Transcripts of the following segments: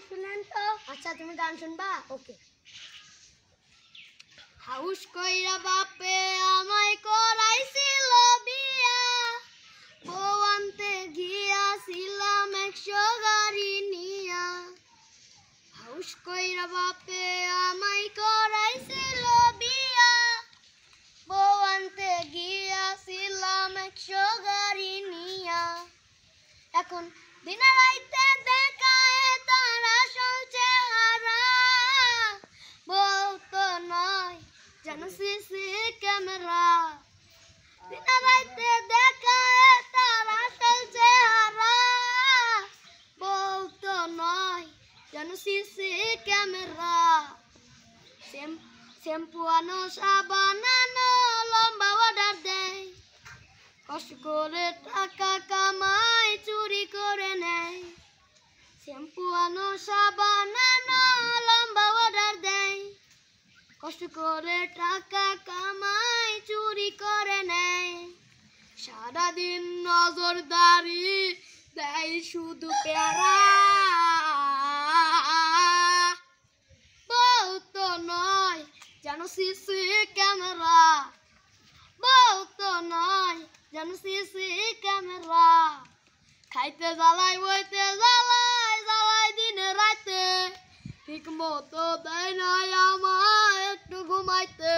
শুনেন তো। আচ্ছা তুমি গান শুনবা? ওকে। হাউস কইরা বাপে আমায় করাইছিল বিয়া, বউ আনতে গিয়াছিলাম 100 গাড়ি নিয়া। হাউস কইরা বাপে আমায় করাইছিল বিয়া, বউ আনতে গিয়াছিলাম 100 গাড়ি নিয়া। এখন দিনে রাইতে দেখায় তার আসল চেহারা, বউ তো নয় যেন সিসি ক্যামেরা। দিনে রাইতে দেখায় তার আসল চেহারা, বউ তো নয় যেন সিসি ক্যামেরা। শ্যাম্পু আনো সাবান আনো লম্বা অর্ডার দেয়, কষ্ট করে টাকা কামাই চুরি করে নেয়। শ্যাম্পু আনো সাবান আনো লম্বা অর্ডার দেয়, কষ্ট করে টাকা কামাই চুরি করে নেয়। সারাদিন নজরদারি দেয় শুধু প্যারা, বউ তো নয় যেন সিসি ক্যামেরা, বউ তো নয় যেন সিসি ক্যামেরা। খাইতে জ্বালাই বইতে জ্বালাই জ্বালাই দিনে রাতে, ঠিক মতো দেয় নাই আমায় একটু ঘুমাইতে।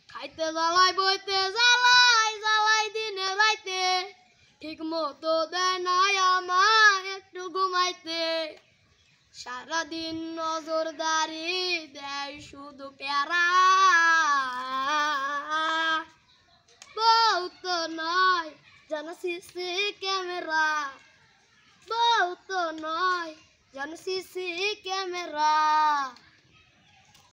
খাইতে জ্বালাই বইতে জ্বালাই জ্বালাই দিনে রাতে, ঠিক মতো দেয় নাই আমায় একটু ঘুমাইতে। সারাদিন নজরদারি দেয় শুধু প্যারা, বউ তো নয় যেন সিসি ক্যামেরা, বউ তো নয় যেন সিসি ক্যামেরা।